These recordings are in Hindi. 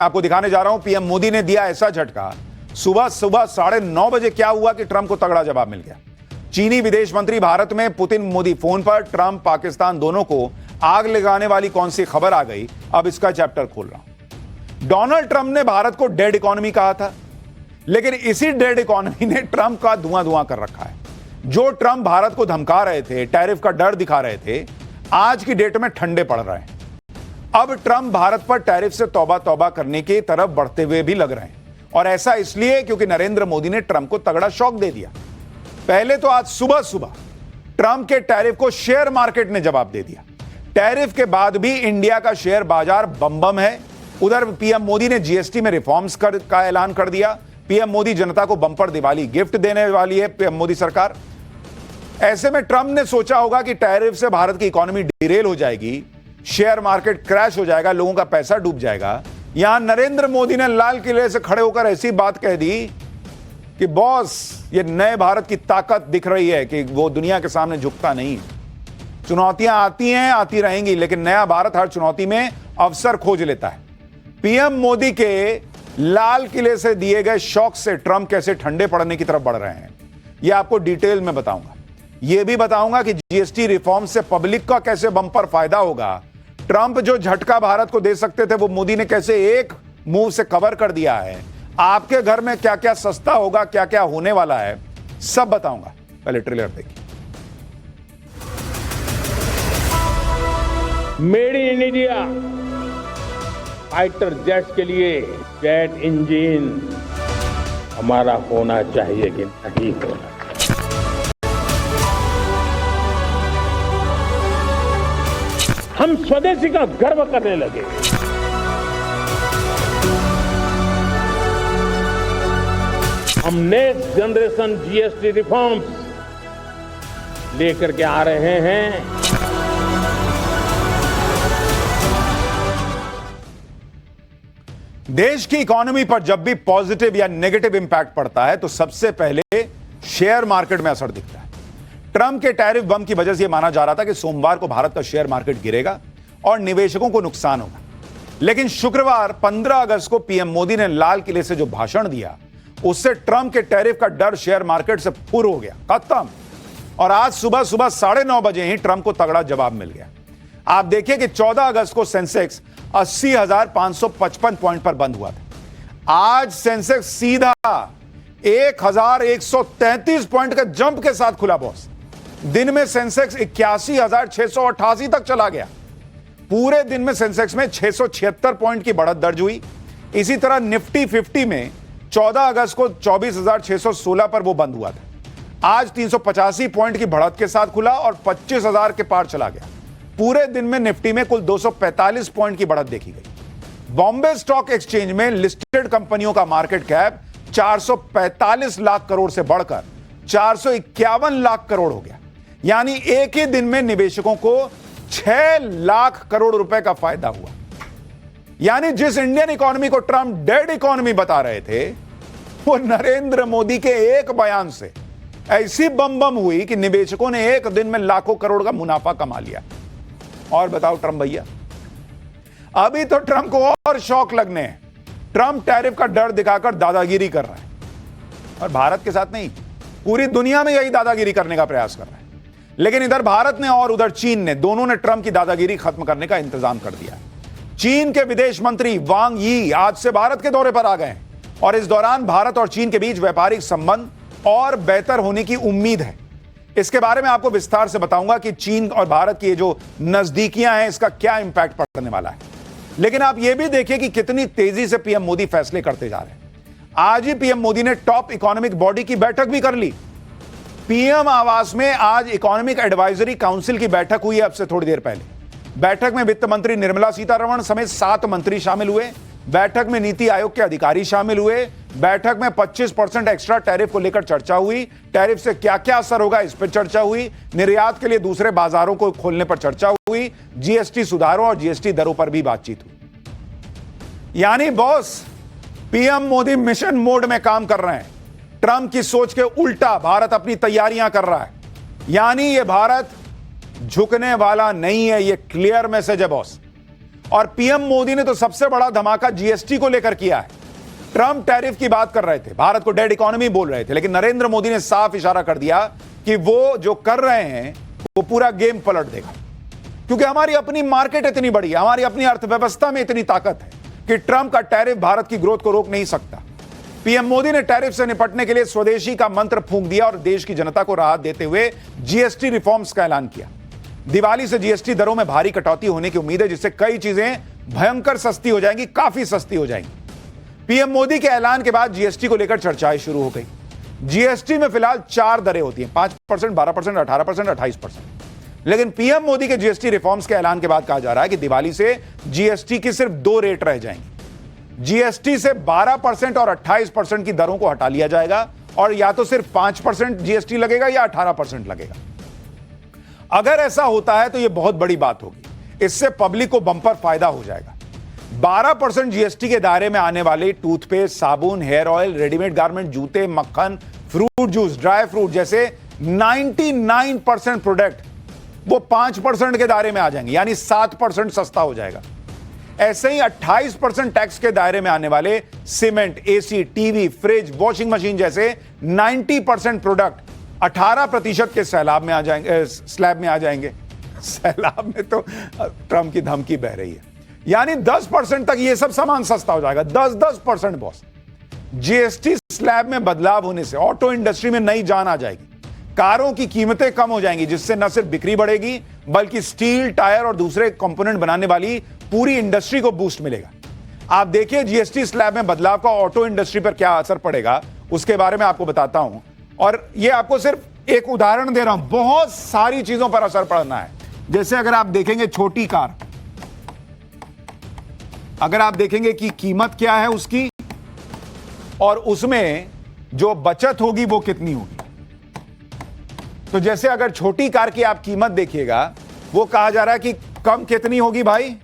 आपको दिखाने जा रहा हूं। पीएम मोदी ने दिया ऐसा झटका, सुबह 9:30 क्या हुआ कि ट्रंप को तगड़ा जवाब मिल गया। चीनी विदेश मंत्री भारत में, पुतिन मोदी फोन पर, ट्रंप पाकिस्तान, दोनों को आग लगाने वाली कौन सी खबर आ गई, अब इसका चैप्टर खोल रहा हूं। डोनाल्ड ट्रंप ने भारत को डेड इकोनॉमी कहा था, लेकिन इसी डेड इकोनॉमी ने ट्रंप का धुआं कर रखा है। जो ट्रंप भारत को धमका रहे थे, टैरिफ का डर दिखा रहे थे, आज की डेट में ठंडे पड़ रहे हैं। अब ट्रंप भारत पर टैरिफ से तौबा करने की तरफ बढ़ते हुए भी लग रहे हैं, और ऐसा इसलिए क्योंकि नरेंद्र मोदी ने ट्रंप को तगड़ा शॉक दे दिया। पहले तो आज सुबह ट्रंप के टैरिफ को शेयर मार्केट ने जवाब दे दिया। टैरिफ के बाद भी इंडिया का शेयर बाजार बम है। उधर पीएम मोदी ने जीएसटी में रिफॉर्म्स का ऐलान कर दिया। पीएम मोदी जनता को बंपर दिवाली गिफ्ट देने वाली है पीएम मोदी सरकार। ऐसे में ट्रंप ने सोचा होगा कि टैरिफ से भारत की इकोनॉमी डिरेल हो जाएगी, शेयर मार्केट क्रैश हो जाएगा, लोगों का पैसा डूब जाएगा। यहां नरेंद्र मोदी ने लाल किले से खड़े होकर ऐसी बात कह दी कि बॉस, ये नए भारत की ताकत दिख रही है कि वो दुनिया के सामने झुकता नहीं। चुनौतियां आती हैं, आती रहेंगी, लेकिन नया भारत हर चुनौती में अवसर खोज लेता है। पीएम मोदी के लाल किले से दिए गए शॉक से ट्रंप कैसे ठंडे पड़ने की तरफ बढ़ रहे हैं, यह आपको डिटेल में बताऊंगा। यह भी बताऊंगा कि जीएसटी रिफॉर्म से पब्लिक का कैसे बंपर फायदा होगा। ट्रंप जो झटका भारत को दे सकते थे, वो मोदी ने कैसे एक मूव से कवर कर दिया है। आपके घर में क्या क्या सस्ता होगा, क्या क्या होने वाला है, सब बताऊंगा। पहले ट्रेलर देखिए। Made in India fighter jets के लिए जेट इंजन हमारा होना चाहिए कि नहीं होना। हम स्वदेशी का गर्व करने लगे। हम नेक्स्ट जनरेशन जीएसटी रिफॉर्म्स लेकर के आ रहे हैं। देश की इकोनॉमी पर जब भी पॉजिटिव या नेगेटिव इंपैक्ट पड़ता है तो सबसे पहले शेयर मार्केट में असर दिखता है। ट्रंप के टैरिफ बम की वजह से यह माना जा रहा था कि सोमवार को भारत का शेयर मार्केट गिरेगा और निवेशकों को नुकसान होगा। लेकिन शुक्रवार 15 अगस्त को पीएम मोदी ने लाल किले से जो भाषण दिया, उससे ट्रंप के टैरिफ का डर शेयर मार्केट से फुर हो गया, खत्म। और आज सुबह 9:30 ही ट्रंप को तगड़ा जवाब मिल गया। आप देखिए कि 14 अगस्त को सेंसेक्स 80,555 पॉइंट पर बंद हुआ था। आज सेंसेक्स सीधा 1,133 पॉइंट का जंप के साथ खुला बॉस। दिन में सेंसेक्स 81,688 तक चला गया। पूरे दिन में सेंसेक्स में 676 पॉइंट की बढ़त दर्ज हुई। इसी तरह निफ्टी 50 में 14 अगस्त को 24,616 पर वो बंद हुआ था। आज 385 पॉइंट की बढ़त के साथ खुला और 25,000 के पार चला गया। पूरे दिन में निफ्टी में कुल 245 पॉइंट की बढ़त देखी गई। बॉम्बे स्टॉक एक्सचेंज में लिस्टेड कंपनियों का मार्केट कैप 445 लाख करोड़ से बढ़कर 451 लाख करोड़ हो गया। यानी एक ही दिन में निवेशकों को 6 लाख करोड़ रुपए का फायदा हुआ। यानी जिस इंडियन इकोनॉमी को ट्रंप डेड इकोनॉमी बता रहे थे, वो नरेंद्र मोदी के एक बयान से ऐसी बम हुई कि निवेशकों ने एक दिन में लाखों करोड़ का मुनाफा कमा लिया। और बताओ ट्रंप भैया, अभी तो ट्रंप को और शौक लगने हैं। ट्रंप टैरिफ का डर दिखाकर दादागिरी कर रहा है, और भारत के साथ नहीं, पूरी दुनिया में यही दादागिरी करने का प्रयास कर रहा है। लेकिन इधर भारत ने और उधर चीन ने, दोनों ने ट्रंप की दादागिरी खत्म करने का इंतजाम कर दिया है। चीन के विदेश मंत्री वांग यी आज से भारत के दौरे पर आ गए हैं, और इस दौरान भारत और चीन के बीच व्यापारिक संबंध और बेहतर होने की उम्मीद है। इसके बारे में आपको विस्तार से बताऊंगा कि चीन और भारत की ये जो नजदीकियां हैं, इसका क्या इंपैक्ट पड़ने वाला है। लेकिन आप ये भी देखिए कि कितनी तेजी से पीएम मोदी फैसले करते जा रहे हैं। आज ही पीएम मोदी ने टॉप इकोनॉमिक बॉडी की बैठक भी कर ली। पीएम आवास में आज इकोनॉमिक एडवाइजरी काउंसिल की बैठक हुई है, अब से थोड़ी देर पहले। बैठक में वित्त मंत्री निर्मला सीतारमण समेत 7 मंत्री शामिल हुए। बैठक में नीति आयोग के अधिकारी शामिल हुए। बैठक में 25% एक्स्ट्रा टैरिफ को लेकर चर्चा हुई। टैरिफ से क्या क्या असर होगा, इस पर चर्चा हुई। निर्यात के लिए दूसरे बाजारों को खोलने पर चर्चा हुई। जीएसटी सुधारों और जीएसटी दरों पर भी बातचीत हुई। यानी boss, PM Modi mission mode में काम कर रहे हैं। ट्रंप की सोच के उल्टा भारत अपनी तैयारियां कर रहा है। यानी यह भारत झुकने वाला नहीं है, यह क्लियर मैसेज है बॉस। और पीएम मोदी ने तो सबसे बड़ा धमाका जीएसटी को लेकर किया है। ट्रंप टैरिफ की बात कर रहे थे, भारत को डेड इकोनॉमी बोल रहे थे, लेकिन नरेंद्र मोदी ने साफ इशारा कर दिया कि वो जो कर रहे हैं वो पूरा गेम पलट देगा, क्योंकि हमारी अपनी मार्केट इतनी बड़ी है, हमारी अपनी अर्थव्यवस्था में इतनी ताकत है कि ट्रंप का टैरिफ भारत की ग्रोथ को रोक नहीं सकता। पीएम मोदी ने टैरिफ से निपटने के लिए स्वदेशी का मंत्र फूंक दिया और देश की जनता को राहत देते हुए जीएसटी रिफॉर्म्स का ऐलान किया। दिवाली से जीएसटी दरों में भारी कटौती होने की उम्मीद है, जिससे कई चीजें भयंकर सस्ती हो जाएंगी, काफी सस्ती हो जाएंगी। पीएम मोदी के ऐलान के बाद जीएसटी को लेकर चर्चाएं शुरू हो गई। जीएसटी में फिलहाल 4 दरें होती हैं, 5%, 12%, 18%, 28%। लेकिन पीएम मोदी के जीएसटी रिफॉर्म्स के ऐलान के बाद कहा जा रहा है कि दिवाली से जीएसटी की सिर्फ 2 रेट रह जाएंगी। जीएसटी से 12% और 28% की दरों को हटा लिया जाएगा और या तो सिर्फ 5% जीएसटी लगेगा या 18% लगेगा। अगर ऐसा होता है तो यह बहुत बड़ी बात होगी, इससे पब्लिक को बंपर फायदा हो जाएगा। 12% जीएसटी के दायरे में आने वाले टूथपेस्ट, साबुन, हेयर ऑयल, रेडीमेड गारमेंट, जूते, मक्खन, फ्रूट जूस, ड्राई फ्रूट जैसे 99% प्रोडक्ट वो 5% के दायरे में आ जाएंगे, यानी 7% सस्ता हो जाएगा। ऐसे ही 28% टैक्स के दायरे में आने वाले cement, AC, TV, fridge, washing machine जैसे 90% प्रोडक्ट 18% के स्लैब में आ जाएंगे। सैलाब में तो ट्रंप की धमकी बह रही है, यानी 10% तक ये सब सामान सस्ता हो जाएगा। 10% बॉस। जीएसटी स्लैब में बदलाव होने से ऑटो इंडस्ट्री में नई जान आ जाएगी, कारों की कीमतें कम हो जाएंगी, जिससे न सिर्फ बिक्री बढ़ेगी बल्कि स्टील, टायर और दूसरे कंपोनेंट बनाने वाली पूरी इंडस्ट्री को बूस्ट मिलेगा। आप देखिए जीएसटी स्लैब में बदलाव का ऑटो इंडस्ट्री पर क्या असर पड़ेगा, उसके बारे में आपको बताता हूं। और यह आपको सिर्फ एक उदाहरण दे रहा हूं, बहुत सारी चीजों पर असर पड़ना है। जैसे अगर आप देखेंगे छोटी कार, अगर आप देखेंगे कि कीमत क्या है उसकी और उसमें जो बचत होगी वो कितनी होगी, तो जैसे अगर छोटी कार की आप कीमत देखिएगा, वो कहा जा रहा है कि कम कितनी होगी भाई,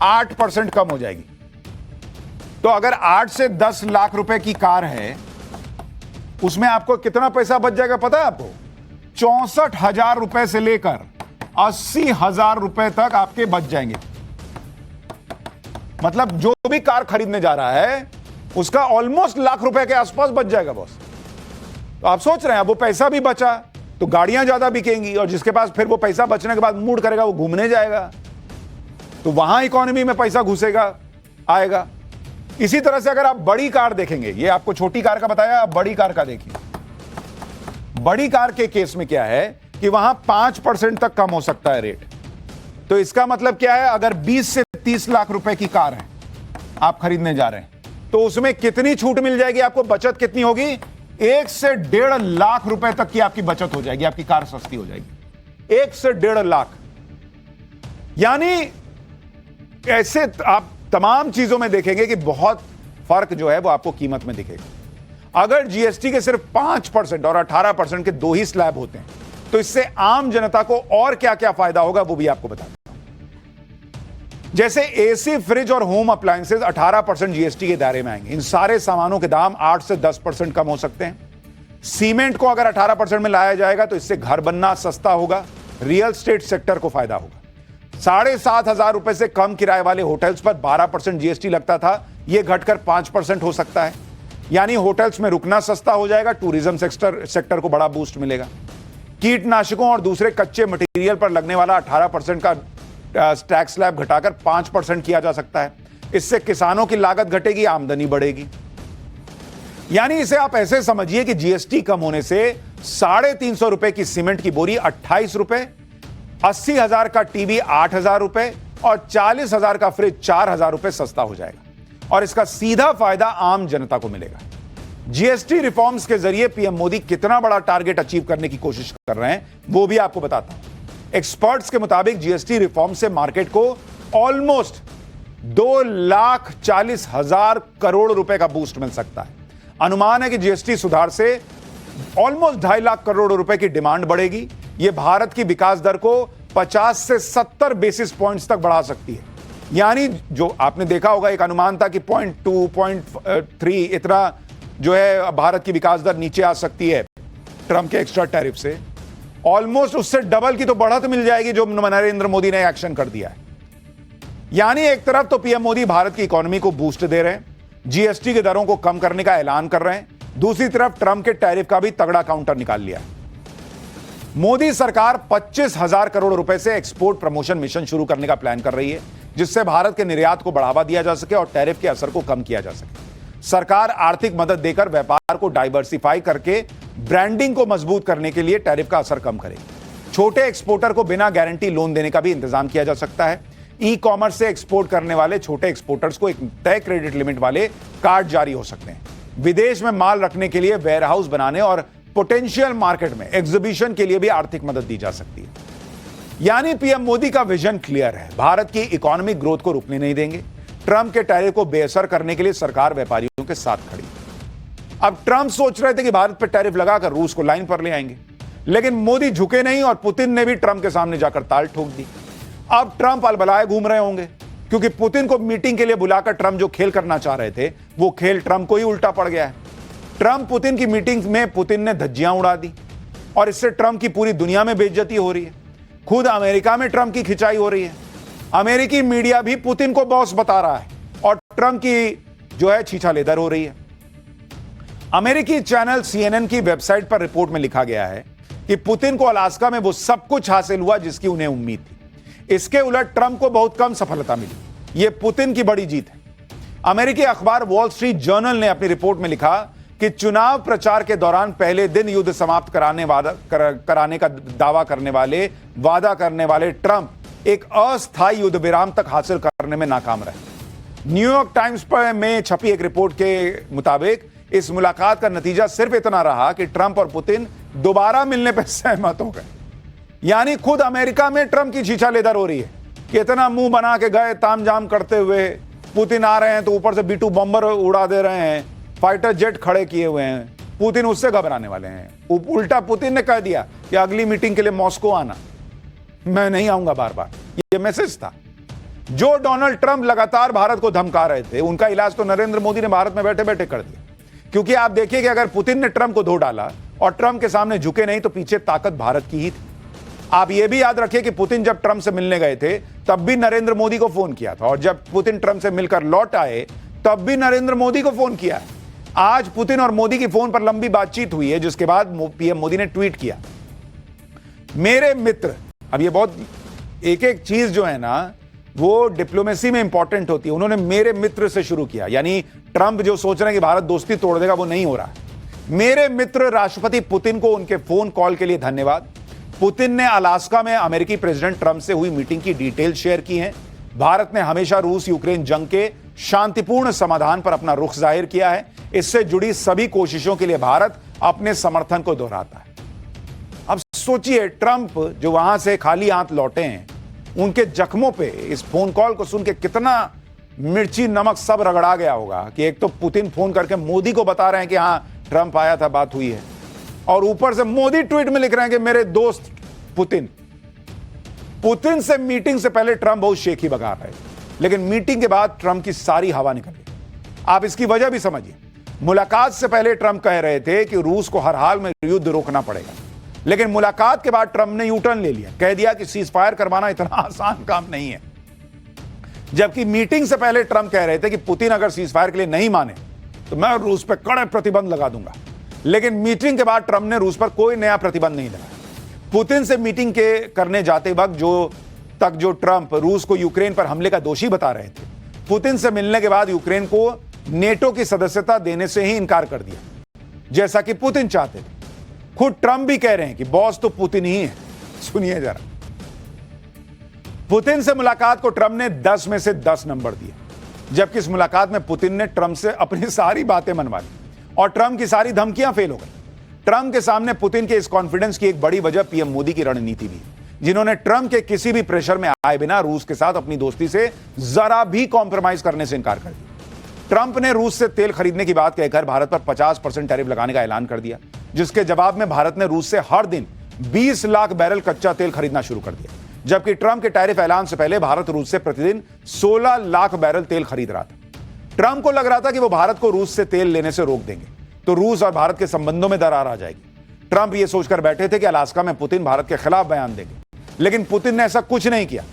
8% कम हो जाएगी। तो अगर 8 से 10 लाख रुपए की कार है, उसमें आपको कितना पैसा बच जाएगा पता है आपको? 64,000 रुपए से लेकर 80,000 रुपए तक आपके बच जाएंगे। मतलब जो भी कार खरीदने जा रहा है उसका ऑलमोस्ट लाख रुपए के आसपास बच जाएगा बॉस। तो आप सोच रहे हैं वो पैसा भी बचा तो गाड़ियां ज्यादा बिकेंगी, और जिसके पास फिर वो पैसा बचने के बाद मूड करेगा वो घूमने जाएगा, तो वहां इकोनॉमी में पैसा घुसेगा, आएगा। इसी तरह से अगर आप बड़ी कार देखेंगे, ये आपको छोटी कार का बताया, आप बड़ी कार का देखिए। बड़ी कार के केस में क्या है कि वहां 5% तक कम हो सकता है रेट। तो इसका मतलब क्या है, अगर 20 से 30 लाख रुपए की कार है आप खरीदने जा रहे हैं, तो उसमें कितनी छूट मिल जाएगी आपको, बचत कितनी होगी? 1 से 1.5 लाख रुपए तक की आपकी बचत हो जाएगी, आपकी कार सस्ती हो जाएगी। 1 से 1.5 लाख, यानी ऐसे आप तमाम चीजों में देखेंगे कि बहुत फर्क जो है वो आपको कीमत में दिखेगा। अगर जीएसटी के सिर्फ 5% और 18% के 2 ही स्लैब होते हैं, तो इससे आम जनता को और क्या क्या फायदा होगा वो भी आपको बताता हूं। जैसे एसी, फ्रिज और होम अप्लायंसेस 18% जीएसटी के दायरे में आएंगे। इन सारे सामानों के दाम 8 से 10% कम हो सकते हैं। सीमेंट को अगर 18% में लाया जाएगा तो इससे घर बनना सस्ता होगा, रियल एस्टेट सेक्टर को फायदा होगा। 7,500 रुपए से कम किराए वाले होटल्स पर 12% जीएसटी लगता था, यह घटकर 5% हो सकता है, यानी होटल्स में रुकना सस्ता हो जाएगा, टूरिज्म सेक्टर को बड़ा बूस्ट मिलेगा। कीटनाशकों और दूसरे कच्चे मटेरियल पर लगने वाला 18% का टैक्स स्लैब घटाकर 5% किया जा सकता है। इससे किसानों की लागत घटेगी, आमदनी बढ़ेगी। यानी इसे आप ऐसे समझिए कि जीएसटी कम होने से 350 रुपए की सीमेंट की बोरी 28 रुपए, 80,000 का टीवी 8,000 रुपए और 40,000 का फ्रिज 4,000 रुपए सस्ता हो जाएगा, और इसका सीधा फायदा आम जनता को मिलेगा। जीएसटी रिफॉर्म्स के जरिए पीएम मोदी कितना बड़ा टारगेट अचीव करने की कोशिश कर रहे हैं वो भी आपको बताता हूं। एक्सपर्ट्स के मुताबिक जीएसटी रिफॉर्म से मार्केट को ऑलमोस्ट 2,40,000 करोड़ रुपए का बूस्ट मिल सकता है। अनुमान है कि जीएसटी सुधार से ऑलमोस्ट 2.5 लाख करोड़ रुपए की डिमांड बढ़ेगी। यह भारत की विकास दर को 50 से 70 बेसिस पॉइंट्स तक बढ़ा सकती है। यानी जो आपने देखा होगा, एक अनुमान था कि 0.2, 0.3 इतना जो है भारत की विकास दर नीचे आ सकती है ट्रंप के एक्स्ट्रा टैरिफ से। ऑलमोस्ट उससे डबल की तो बढ़त मिल जाएगी जो नरेंद्र मोदी ने एक्शन कर दिया है। यानी एक तरफ तो पीएम मोदी भारत की इकोनॉमी को बूस्ट दे रहे हैं, जीएसटी की दरों को कम करने का ऐलान कर रहे हैं, दूसरी तरफ ट्रंप के टैरिफ का भी तगड़ा काउंटर निकाल लिया। मोदी सरकार 25,000 करोड़ रुपए से एक्सपोर्ट प्रमोशन मिशन शुरू करने का प्लान कर रही है, जिससे भारत के निर्यात को बढ़ावा दिया जा सके और टैरिफ के असर को कम किया जा सके। सरकार आर्थिक मदद देकर व्यापार को डाइवर्सिफाई करके ब्रांडिंग को मजबूत करने के लिए टैरिफ का असर कम करेगी। छोटे एक्सपोर्टर को बिना गारंटी लोन देने का भी इंतजाम किया जा सकता है। ई कॉमर्स से एक्सपोर्ट करने वाले छोटे एक्सपोर्टर्स को एक तय क्रेडिट लिमिट वाले कार्ड जारी हो सकते हैं। विदेश में माल रखने के लिए वेयरहाउस बनाने और पोटेंशियल मार्केट में एग्जीबिशन के लिए भी आर्थिक मदद दी जा सकती है। यानी पीएम मोदी का विजन क्लियर है, भारत की इकोनॉमिक ग्रोथ को रुकने नहीं देंगे। ट्रंप के टैरिफ को बेअसर करने के लिए सरकार व्यापारियों के साथ खड़ी। अब ट्रंप सोच रहे थे कि भारत पर टैरिफ लगाकर रूस को लाइन पर ले आएंगे, लेकिन मोदी झुके नहीं और पुतिन ने भी ट्रंप के सामने जाकर ताल ठोक दी। अब ट्रंप अलबलाए घूम रहे होंगे, क्योंकि पुतिन को मीटिंग के लिए बुलाकर ट्रंप जो खेल करना चाह रहे थे, वो खेल ट्रंप को ही उल्टा पड़ गया है। ट्रंप पुतिन की मीटिंग में पुतिन ने धज्जियां उड़ा दी और इससे ट्रंप की पूरी दुनिया में बेइज्जती हो रही है। खुद अमेरिका में ट्रंप की खिंचाई हो रही है। अमेरिकी मीडिया भी पुतिन को बॉस बता रहा है और ट्रंप की जो है छीछा लेदर हो रही है। अमेरिकी चैनल CNN की वेबसाइट पर रिपोर्ट में लिखा गया है कि पुतिन को अलास्का में वो सब कुछ हासिल हुआ जिसकी उन्हें उम्मीद थी। इसके उलट ट्रंप को बहुत कम सफलता मिली। यह पुतिन की बड़ी जीत है। अमेरिकी अखबार वॉल स्ट्रीट जर्नल ने अपनी रिपोर्ट में लिखा कि चुनाव प्रचार के दौरान पहले दिन युद्ध समाप्त कराने का दावा वादा करने वाले ट्रंप एक अस्थायी युद्ध विराम तक हासिल करने में नाकाम रहे। न्यूयॉर्क टाइम्स पर में छपी एक रिपोर्ट के मुताबिक इस मुलाकात का नतीजा सिर्फ इतना रहा कि ट्रंप और पुतिन दोबारा मिलने पर सहमत हो गए। यानी खुद अमेरिका में ट्रंप की छीछा लेदर हो रही है कि इतना मुंह बना के गए तामझाम करते हुए, पुतिन आ रहे हैं तो ऊपर से B-2 बम्बर उड़ा दे रहे हैं, फाइटर जेट खड़े किए हुए हैं, पुतिन उससे घबराने वाले हैं। उल्टा पुतिन ने कह दिया कि अगली मीटिंग के लिए मॉस्को आना, मैं नहीं आऊंगा बार बार। यह मैसेज था। जो डोनाल्ड ट्रंप लगातार भारत को धमका रहे थे, उनका इलाज तो नरेंद्र मोदी ने भारत में बैठे बैठे कर दिया। क्योंकि आप देखिए कि अगर पुतिन ने ट्रंप को धो डाला और ट्रंप के सामने झुके नहीं, तो पीछे ताकत भारत की ही थी। आप यह भी याद रखिए कि पुतिन जब ट्रंप से मिलने गए थे तब भी नरेंद्र मोदी को फोन किया था, और जब पुतिन ट्रंप से मिलकर लौट आए तब भी नरेंद्र मोदी को फोन किया है। आज पुतिन और मोदी की फोन पर लंबी बातचीत हुई है, जिसके बाद पीएम मोदी ने ट्वीट किया, मेरे मित्र। अब ये बहुत एक एक चीज जो है ना वो डिप्लोमेसी में इंपॉर्टेंट होती है। उन्होंने मेरे मित्र से शुरू किया, यानी ट्रंप जो सोच रहे हैं कि भारत दोस्ती तोड़ देगा, वो नहीं हो रहा। मेरे मित्र राष्ट्रपति पुतिन को उनके फोन कॉल के लिए धन्यवाद। पुतिन ने अलास्का में अमेरिकी प्रेसिडेंट ट्रंप से हुई मीटिंग की डिटेल शेयर की है। भारत ने हमेशा रूस यूक्रेन जंग के शांतिपूर्ण समाधान पर अपना रुख जाहिर किया है। इससे जुड़ी सभी कोशिशों के लिए भारत अपने समर्थन को दोहराता है। अब सोचिए, ट्रंप जो वहां से खाली हाथ लौटे हैं, उनके जख्मों पे इस फोन कॉल को सुन के कितना मिर्ची नमक सब रगड़ा गया होगा कि एक तो पुतिन फोन करके मोदी को बता रहे हैं कि हाँ ट्रंप आया था, बात हुई है, और ऊपर से मोदी ट्वीट में लिख रहे हैं कि मेरे दोस्त पुतिन से मीटिंग से पहले ट्रंप बहुत शेखी बगा रहे, लेकिन मीटिंग के बाद ट्रंप की सारी हवा निकल गई। आप इसकी वजह भी समझिए। मुलाकात से पहले ट्रंप कह रहे थे कि रूस को हर हाल में युद्ध रोकना पड़ेगा, लेकिन मुलाकात के बाद ट्रंप ने यूटर्न ले लिया, कह दिया कि सीज फायर करवाना इतना आसान काम नहीं है। जबकि मीटिंग से पहले ट्रंप कह रहे थे कि पुतिन अगर सीज फायर के लिए नहीं माने तो मैं रूस पर कड़े प्रतिबंध लगा दूंगा, लेकिन मीटिंग के बाद ट्रंप ने रूस पर कोई नया प्रतिबंध नहीं लगाया। पुतिन से मीटिंग करने जाते वक्त जो ट्रंप रूस को यूक्रेन पर हमले का दोषी बता रहे थे, पुतिन से मिलने के बाद यूक्रेन को नेटो की सदस्यता देने से ही इनकार कर दिया, जैसा कि पुतिन चाहते थे। खुद ट्रंप भी कह रहे हैं कि बॉस तो पुतिन ही है। सुनिए जरा, पुतिन से मुलाकात को ट्रंप ने 10 में से 10 नंबर दिए, जबकि इस मुलाकात में पुतिन ने ट्रंप से अपनी सारी बातें मनवा ली और ट्रंप की सारी धमकियां फेल हो गई। ट्रंप के सामने पुतिन के इस कॉन्फिडेंस की एक बड़ी वजह पीएम मोदी की रणनीति भी, जिन्होंने ट्रंप के किसी भी प्रेशर में आए बिना रूस के साथ अपनी दोस्ती से जरा भी कॉम्प्रोमाइज करने से इनकार कर दिया। ट्रंप ने रूस से तेल खरीदने की बात कहकर भारत पर 50% टैरिफ लगाने का ऐलान कर दिया, जिसके जवाब में भारत ने रूस से हर दिन 20 लाख बैरल कच्चा तेल खरीदना शुरू कर दिया। जबकि ट्रंप के टैरिफ ऐलान से पहले भारत रूस से प्रतिदिन 16 लाख बैरल तेल खरीद रहा था। ट्रंप को लग रहा था कि वो भारत को रूस से तेल लेने से रोक देंगे तो रूस और भारत के संबंधों में दरार आ जाएगी। ट्रंप ये सोचकर बैठे थे कि अलास्का में पुतिन भारत के खिलाफ बयान देंगे, लेकिन पुतिन ने ऐसा कुछ नहीं किया।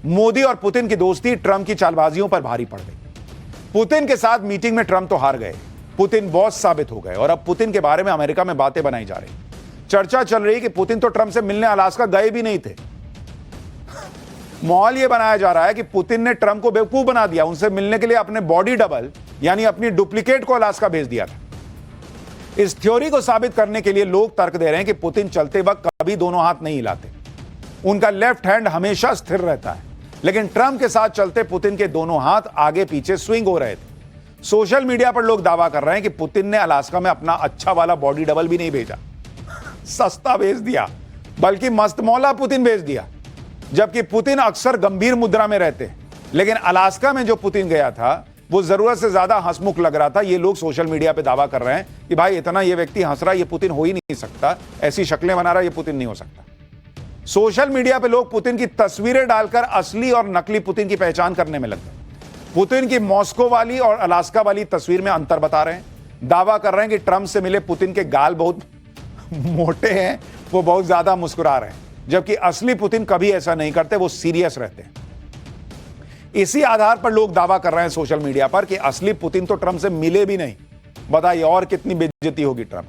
मोदी और पुतिन की दोस्ती ट्रंप की चालबाजियों पर भारी पड़ गई। पुतिन के साथ मीटिंग में ट्रंप तो हार गए, पुतिन बॉस साबित हो गए और अब पुतिन के बारे में अमेरिका में बातें बनाई जा रही। चर्चा चल रही कि पुतिन तो ट्रंप से मिलने अलास्का गए भी नहीं थे। माहौल यह बनाया जा रहा है कि पुतिन ने ट्रंप को बेवकूफ बना दिया, उनसे मिलने के लिए अपने बॉडी डबल यानी अपनी डुप्लीकेट को अलास्का भेज दिया था। इस थ्योरी को साबित करने के लिए लोग तर्क दे रहे हैं कि पुतिन चलते वक्त कभी दोनों हाथ नहीं हिलाते, उनका लेफ्ट हैंड हमेशा स्थिर रहता है। लेकिन ट्रंप के साथ चलते पुतिन के दोनों हाथ आगे पीछे स्विंग हो रहे थे। सोशल मीडिया पर लोग दावा कर रहे हैं कि पुतिन ने अलास्का में अपना अच्छा वाला बॉडी डबल भी नहीं भेजा, सस्ता भेज दिया, बल्कि मस्तमौला पुतिन भेज दिया। जबकि पुतिन अक्सर गंभीर मुद्रा में रहते हैं, लेकिन अलास्का में जो पुतिन गया था वो जरूरत से ज्यादा हंसमुख लग रहा था। ये लोग सोशल मीडिया पे दावा कर रहे हैं कि भाई इतना ये व्यक्ति हंस रहा है, ये पुतिन हो ही नहीं सकता, ऐसी शक्लें बना रहा है, ये पुतिन नहीं हो सकता। सोशल मीडिया पे लोग पुतिन की तस्वीरें डालकर असली और नकली पुतिन की पहचान करने में लग गए। पुतिन की मॉस्को वाली और अलास्का वाली तस्वीर में अंतर बता रहे हैं, दावा कर रहे हैं कि ट्रंप से मिले पुतिन के गाल बहुत मोटे हैं, वो बहुत ज्यादा मुस्कुरा रहे हैं, जबकि असली पुतिन कभी ऐसा नहीं करते, वो सीरियस रहते हैं। इसी आधार पर लोग दावा कर रहे हैं सोशल मीडिया पर कि असली पुतिन तो ट्रंप से मिले भी नहीं। बताइए और कितनी बेइज्जती होगी ट्रंप।